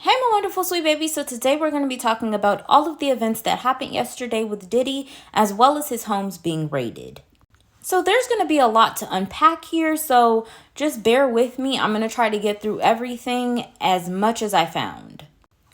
Hey my wonderful sweet baby, so today we're going to be talking about all of the events that happened yesterday with Diddy as well as his homes being raided. So there's going to be a lot to unpack here, so just bear with me. I'm going to try to get through everything as much as I found.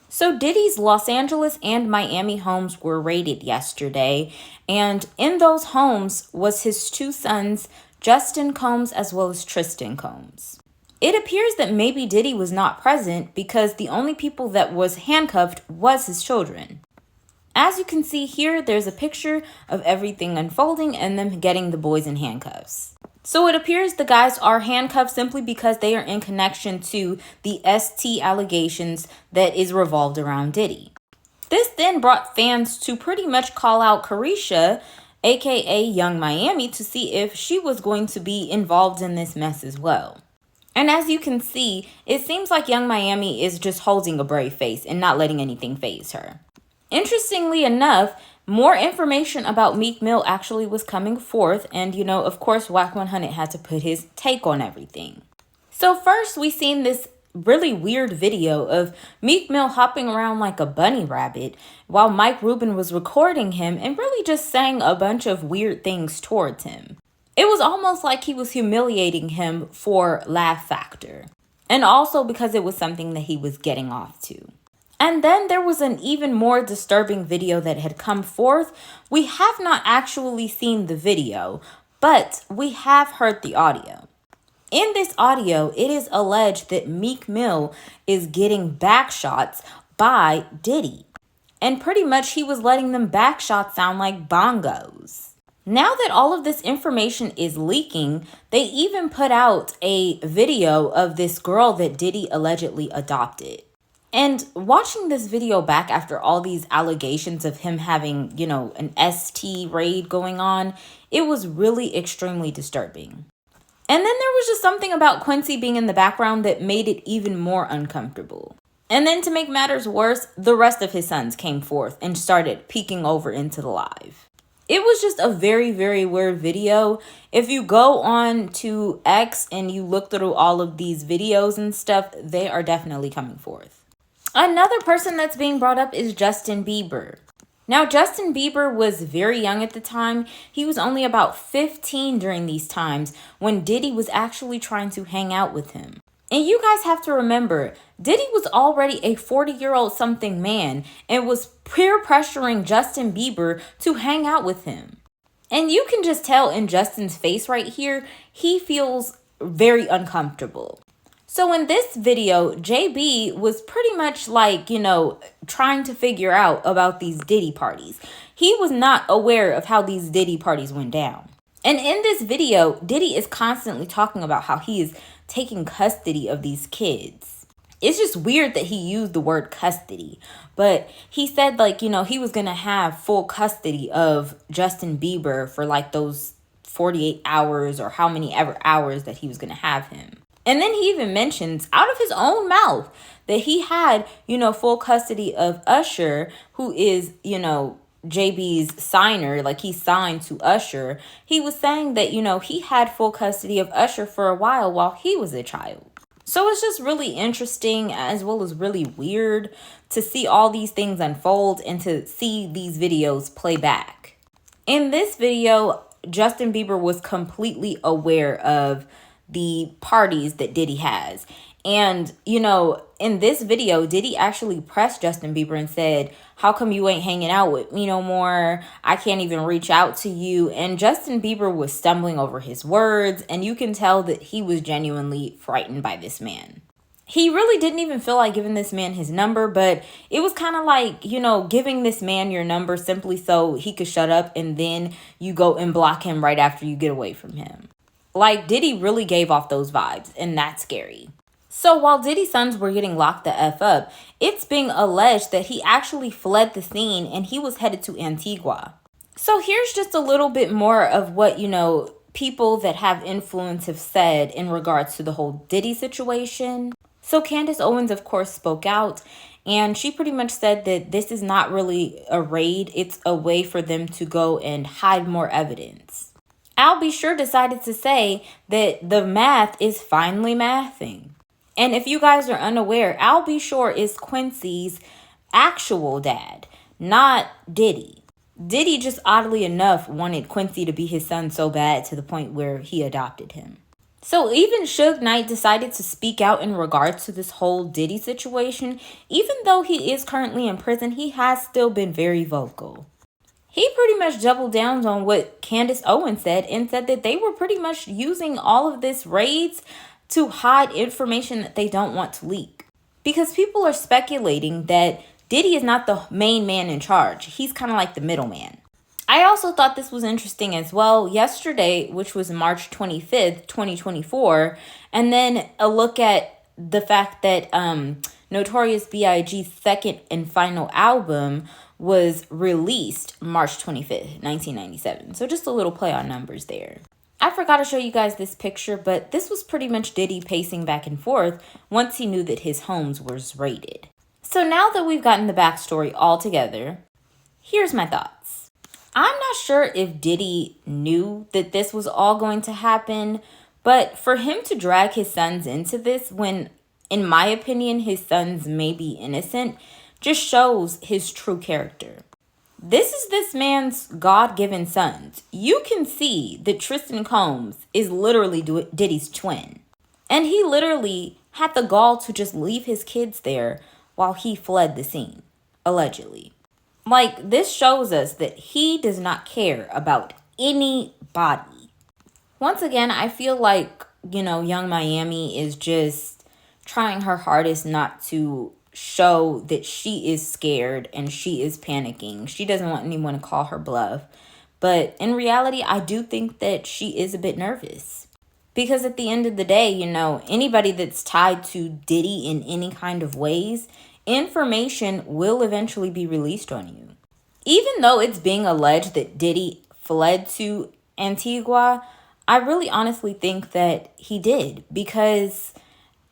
So Diddy's Los Angeles and Miami homes were raided yesterday, and in those homes was his two sons, Justin Combs as well as Tristan Combs. It appears that maybe Diddy was not present because the only people that was handcuffed was his children. As you can see here, there's a picture of everything unfolding and them getting the boys in handcuffs. So it appears the guys are handcuffed simply because they are in connection to the ST allegations that is revolved around Diddy. This then brought fans to pretty much call out Carisha, aka Young Miami, to see if she was going to be involved in this mess as well. And as you can see, it seems like Young Miami is just holding a brave face and not letting anything faze her. Interestingly enough, more information about Meek Mill actually was coming forth, and of course, Wack 100 had to put his take on everything. So first, we seen this really weird video of Meek Mill hopping around like a bunny rabbit while Mike Rubin was recording him and really just saying a bunch of weird things towards him. It was almost like he was humiliating him for laugh factor, and also because it was something that he was getting off to. And then there was an even more disturbing video that had come forth. We have not actually seen the video, but we have heard the audio. In this audio, it is alleged that Meek Mill is getting back shots by Diddy. And pretty much he was letting them back shots sound like bongos. Now that all of this information is leaking, they even put out a video of this girl that Diddy allegedly adopted. And watching this video back after all these allegations of him having, an ST raid going on, it was really extremely disturbing. And then there was just something about Quincy being in the background that made it even more uncomfortable. And then to make matters worse, the rest of his sons came forth and started peeking over into the live. It was just a very, very weird video. If you go on to X and you look through all of these videos and stuff, they are definitely coming forth. Another person that's being brought up is Justin Bieber. Now, Justin Bieber was very young at the time. He was only about 15 during these times when Diddy was actually trying to hang out with him. And you guys have to remember, Diddy was already a 40-year-old something man and was peer pressuring Justin Bieber to hang out with him. And you can just tell in Justin's face right here, he feels very uncomfortable. So in this video, JB was pretty much like, trying to figure out about these Diddy parties. He was not aware of how these Diddy parties went down. And in this video, Diddy is constantly talking about how he is taking custody of these kids. It's just weird that he used the word custody, but he said he was going to have full custody of Justin Bieber for those 48 hours or how many ever hours that he was going to have him. And then he even mentions out of his own mouth that he had, full custody of Usher, who is, JB's signer, he signed to Usher. He was saying that, he had full custody of Usher for a while he was a child. So it's just really interesting as well as really weird to see all these things unfold and to see these videos play back. In this video, Justin Bieber was completely aware of the parties that Diddy has. And, in this video, Diddy actually pressed Justin Bieber and said, how come you ain't hanging out with me no more? I can't even reach out to you. And Justin Bieber was stumbling over his words, and you can tell that he was genuinely frightened by this man. He really didn't even feel like giving this man his number, but it was kind of like, giving this man your number simply so he could shut up, and then you go and block him right after you get away from him. Diddy really gave off those vibes, and that's scary. So while Diddy's sons were getting locked the F up, it's being alleged that he actually fled the scene and he was headed to Antigua. So here's just a little bit more of what, people that have influence have said in regards to the whole Diddy situation. So Candace Owens, of course, spoke out, and she pretty much said that this is not really a raid. It's a way for them to go and hide more evidence. Al B. Sure decided to say that the math is finally mathing. And if you guys are unaware, Al B. Shore is Quincy's actual dad, not Diddy. Diddy just oddly enough wanted Quincy to be his son so bad to the point where he adopted him. So even Suge Knight decided to speak out in regards to this whole Diddy situation. Even though he is currently in prison, he has still been very vocal. He pretty much doubled down on what Candace Owens said and said that they were pretty much using all of this raids to hide information that they don't want to leak. Because people are speculating that Diddy is not the main man in charge. He's kind of like the middleman. I also thought this was interesting as well. Yesterday, which was March 25th, 2024, and then a look at the fact that Notorious B.I.G.'s second and final album was released March 25th, 1997. So just a little play on numbers there. I forgot to show you guys this picture, but this was pretty much Diddy pacing back and forth once he knew that his homes was raided. So now that we've gotten the backstory all together, here's my thoughts. I'm not sure if Diddy knew that this was all going to happen, but for him to drag his sons into this when, in my opinion, his sons may be innocent, just shows his true character. This is this man's God-given sons. You can see that Tristan Combs is literally Diddy's twin. And he literally had the gall to just leave his kids there while he fled the scene, allegedly. Like, this shows us that he does not care about anybody. Once again, I feel like, Young Miami is just trying her hardest not to show that she is scared and she is panicking. She doesn't want anyone to call her bluff. But in reality, I do think that she is a bit nervous. Because at the end of the day, anybody that's tied to Diddy in any kind of ways, information will eventually be released on you. Even though it's being alleged that Diddy fled to Antigua, I really honestly think that he did, because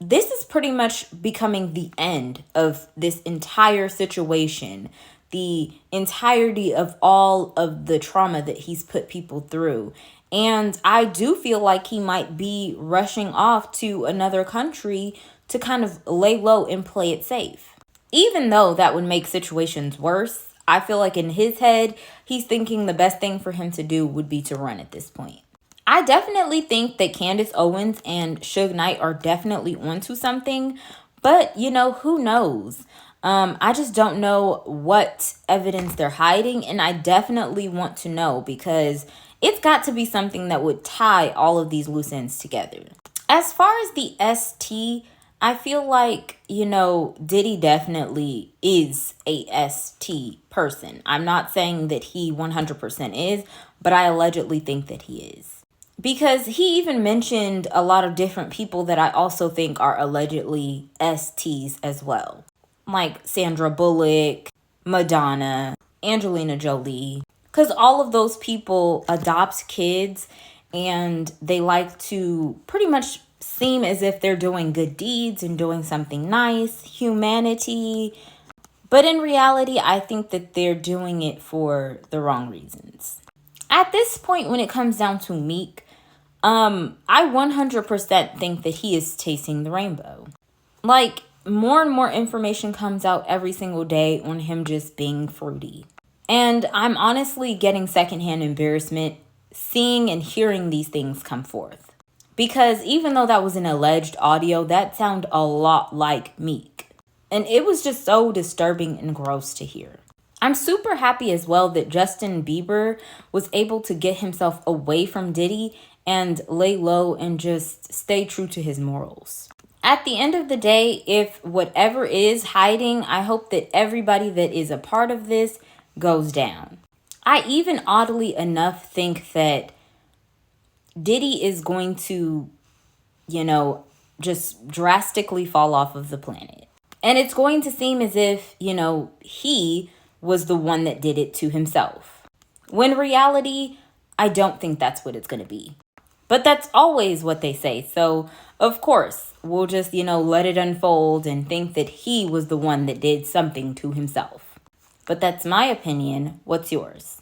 this is pretty much becoming the end of this entire situation, the entirety of all of the trauma that he's put people through. And I do feel like he might be rushing off to another country to kind of lay low and play it safe. Even though that would make situations worse, I feel like in his head, he's thinking the best thing for him to do would be to run at this point. I definitely think that Candace Owens and Suge Knight are definitely onto something, but who knows? I just don't know what evidence they're hiding, and I definitely want to know, because it's got to be something that would tie all of these loose ends together. As far as the ST, I feel like, Diddy definitely is a ST person. I'm not saying that he 100% is, but I allegedly think that he is. Because he even mentioned a lot of different people that I also think are allegedly STs as well. Like Sandra Bullock, Madonna, Angelina Jolie. Because all of those people adopt kids and they like to pretty much seem as if they're doing good deeds and doing something nice, humanity. But in reality, I think that they're doing it for the wrong reasons. At this point, when it comes down to Meek, I 100% think that he is tasting the rainbow. Like, more and more information comes out every single day on him just being fruity. And I'm honestly getting secondhand embarrassment seeing and hearing these things come forth. Because even though that was an alleged audio, that sounded a lot like Meek. And it was just so disturbing and gross to hear. I'm super happy as well that Justin Bieber was able to get himself away from Diddy and lay low and just stay true to his morals. At the end of the day, if whatever is hiding, I hope that everybody that is a part of this goes down. I even oddly enough think that Diddy is going to, just drastically fall off of the planet. And it's going to seem as if, he was the one that did it to himself. When in reality, I don't think that's what it's going to be. But that's always what they say. So, of course, we'll just, let it unfold and think that he was the one that did something to himself. But that's my opinion. What's yours?